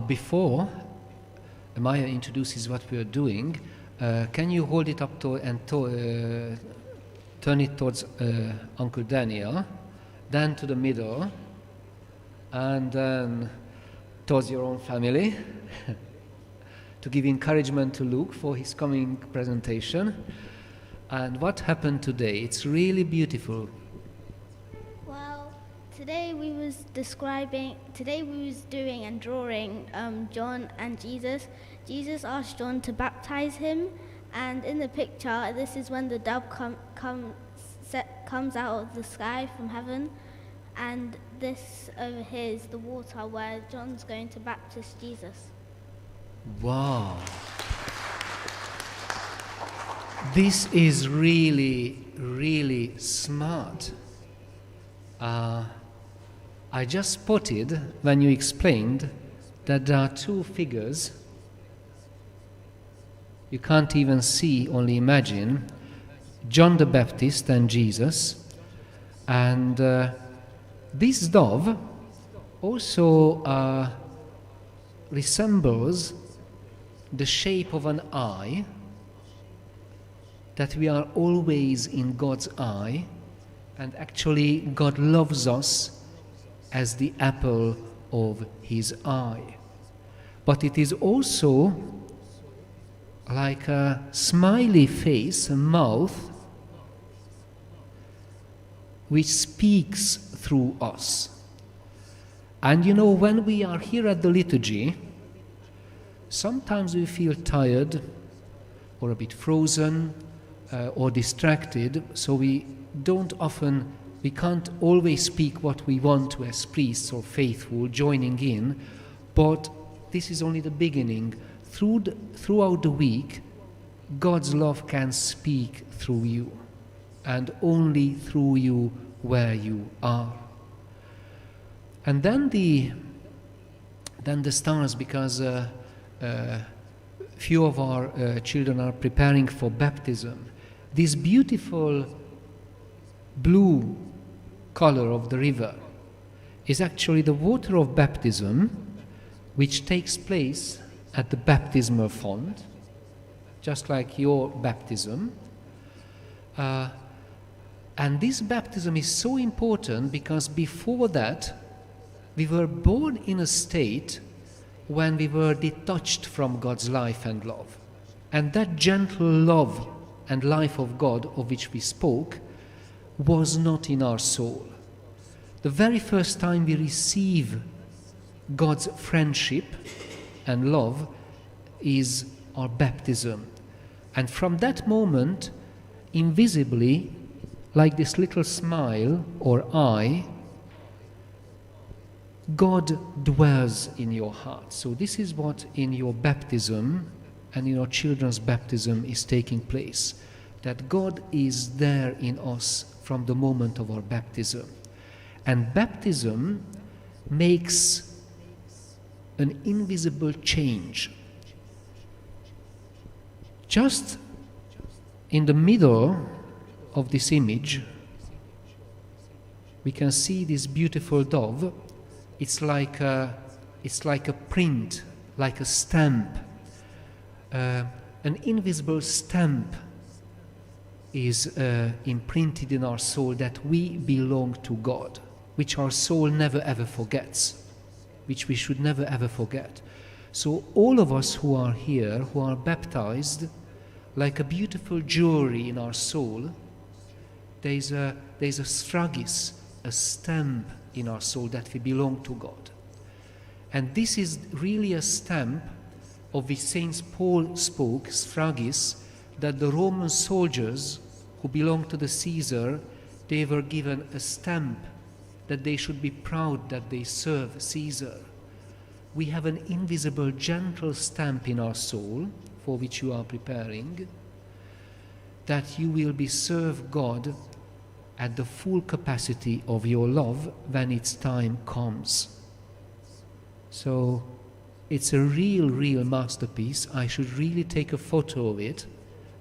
Before Maya introduces what we are doing, can you hold it up turn it towards Uncle Daniel, then to the middle, and then towards your own family to give encouragement to Luke for his coming presentation. And what happened today? It's really beautiful. Well, today we was doing and drawing John and Jesus. Jesus asked John to baptize him, and in the picture, this is when the dove comes out of the sky from heaven, and this over here is the water where John's going to baptize Jesus. Wow. This is really, really smart. I just spotted, when you explained, that there are two figures. You can't even see, only imagine, John the Baptist and Jesus. And this dove also resembles the shape of an eye, that we are always in God's eye, and actually God loves us as the apple of his eye. But it is also like a smiley face, a mouth, which speaks through us. And you know, when we are here at the liturgy, sometimes we feel tired or a bit frozen or distracted, so we can't always speak what we want to as priests or faithful joining in, but this is only the beginning. Throughout the week, God's love can speak through you, and only through you where you are. And then the stars, because few of our children are preparing for baptism. This beautiful blue color of the river is actually the water of baptism, which takes place at the baptismal font, just like your baptism. And this baptism is so important because before that, we were born in a state when we were detached from God's life and love. And that gentle love and life of God of which we spoke was not in our soul. The very first time we receive God's friendship and love is our baptism. And from that moment, invisibly, like this little smile or eye, God dwells in your heart. So this is what in your baptism and in your children's baptism is taking place, that God is there in us from the moment of our baptism. And baptism makes an invisible change. Just in the middle of this image, we can see this beautiful dove. It's like a print, like a stamp. An invisible stamp is imprinted in our soul that we belong to God, which our soul never ever forgets, which we should never ever forget. So all of us who are here, who are baptized, like a beautiful jewelry in our soul, there's a stragis, a stamp in our soul that we belong to God. And this is really a stamp of which Saint Paul spoke, stragis, that the Roman soldiers who belonged to the Caesar, they were given a stamp that they should be proud that they serve Caesar. We have an invisible, gentle stamp in our soul, for which you are preparing, that you will be serve God at the full capacity of your love when its time comes. So it's a real masterpiece. I should really take a photo of it.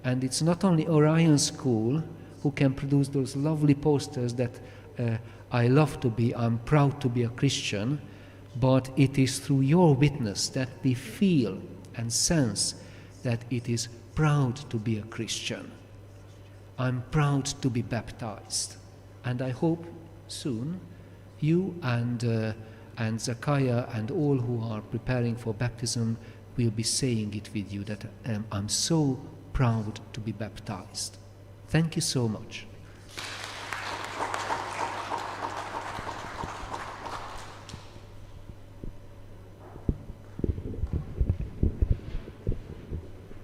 And it's not only Orion School who can produce those lovely posters that I'm proud to be a Christian, but it is through your witness that we feel and sense that it is proud to be a Christian. I'm proud to be baptized, and I hope soon you and Zachariah and all who are preparing for baptism will be saying it with you, that I'm so proud to be baptized. Thank you so much.